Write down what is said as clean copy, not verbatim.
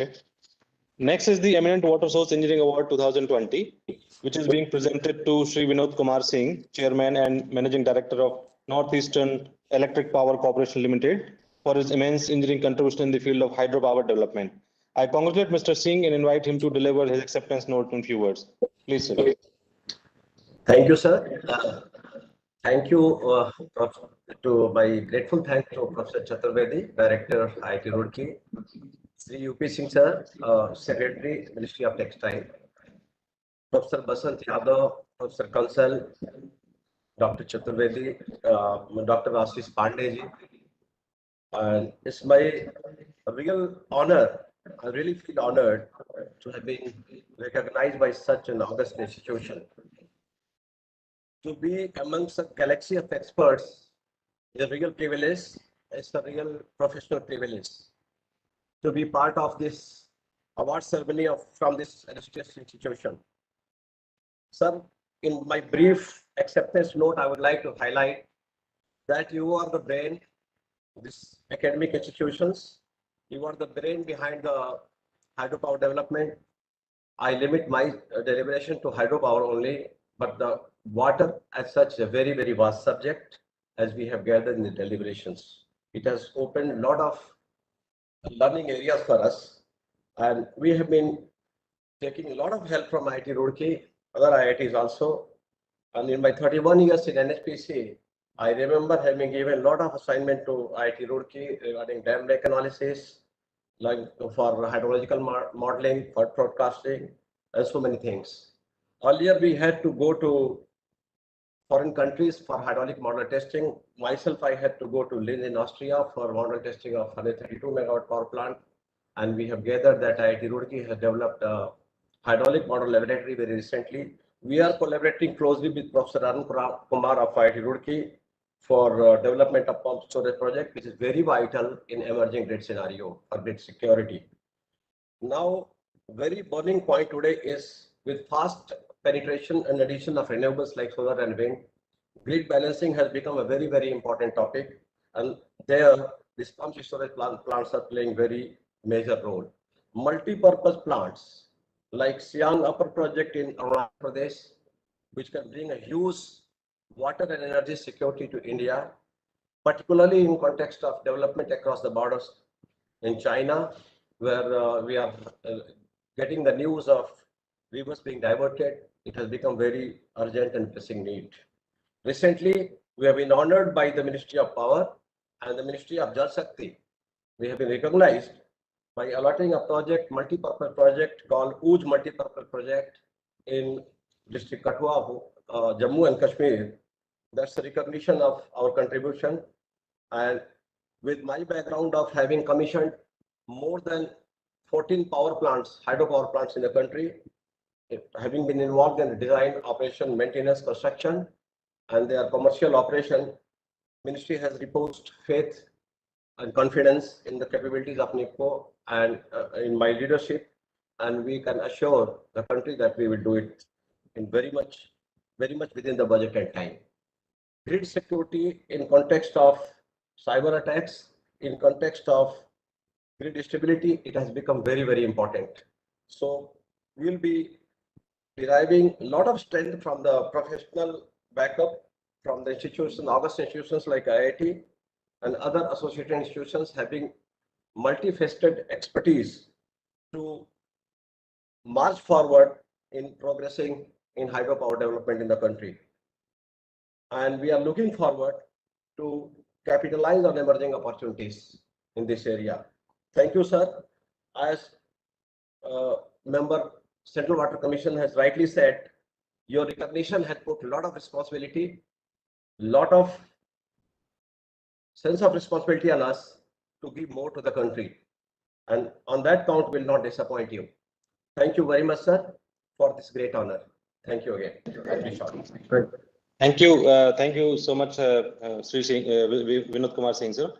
Okay. Next is the Eminent Water Source Engineering Award 2020, which is being presented to Sri Vinod Kumar Singh, Chairman and Managing Director of Northeastern Electric Power Corporation Limited, for his immense engineering contribution in the field of hydropower development. I congratulate Mr. Singh and invite him to deliver his acceptance note in few words. Please, sir. Thank you, sir. Thank you to my grateful thanks to Professor Chaturvedi, Director of IIT Roorkee, Sri UP Singh sir, Secretary, Ministry of Textile, Professor Basant Yadav, Professor Kansal, Dr. Chaturvedi, Dr. Ashish Pandey ji. And it's my real honor. I really feel honored to have been recognized by such an august institution. To be amongst a galaxy of experts is a real privilege. It's a real professional privilege. To be part of this award ceremony from this illustrious institution. Sir, in my brief acceptance note, I would like to highlight that you are the brain of these academic institutions. You are the brain behind the hydropower development. I limit my deliberation to hydropower only, but the water as such is a very, very vast subject as we have gathered in the deliberations. It has opened a lot of learning areas for us, and we have been taking a lot of help from IIT Roorkee, other IITs also. And in my 31 years in NHPC, I remember having given a lot of assignment to IIT Roorkee regarding dam lake analysis, like for hydrological modeling, for broadcasting, and so many things. Earlier, we had to go to foreign countries for hydraulic model testing. Myself, I had to go to Linz in Austria for model testing of 132 megawatt power plant. And we have gathered that IIT Roorkee has developed a hydraulic model laboratory very recently. We are collaborating closely with Professor Arun Kumar of IIT Roorkee for development of pump storage project, which is very vital in emerging grid scenario for grid security. Now, very burning point today is with fast penetration and addition of renewables like solar and wind, grid balancing has become a very, very important topic. And there, these pump storage plants are playing very major role. Multi-purpose plants like Siang Upper project in Arunachal Pradesh, which can bring a huge water and energy security to India, particularly in context of development across the borders in China, where we are getting the news of rivers being diverted. It has become very urgent and pressing need. Recently, we have been honored by the Ministry of Power and the Ministry of Jal Shakti. We have been recognized by allotting a project, multi-purpose project called Uj Multi-Purpose Project in District Kathua, Jammu and Kashmir. That's a recognition of our contribution. And with my background of having commissioned more than 14 power plants, hydropower plants in the country, having been involved in the design, operation, maintenance, construction, and their commercial operation, Ministry has reposed faith and confidence in the capabilities of NIPCO and in my leadership, and we can assure the country that we will do it in very much within the budget and time. Grid security in context of cyber attacks, in context of grid stability, it has become very, very important. So we'll be deriving a lot of strength from the professional backup from the institutions, august institutions like IIT and other associated institutions having multifaceted expertise to march forward in progressing in hydropower development in the country. And we are looking forward to capitalize on emerging opportunities in this area. Thank you, sir. As member Central Water Commission has rightly said, your recognition has put a lot of responsibility, lot of sense of responsibility on us to give more to the country. And on that count, will not disappoint you. Thank you very much, sir, for this great honor. Thank you again. Thank you so much, Sri Vinod Kumar Singh, sir.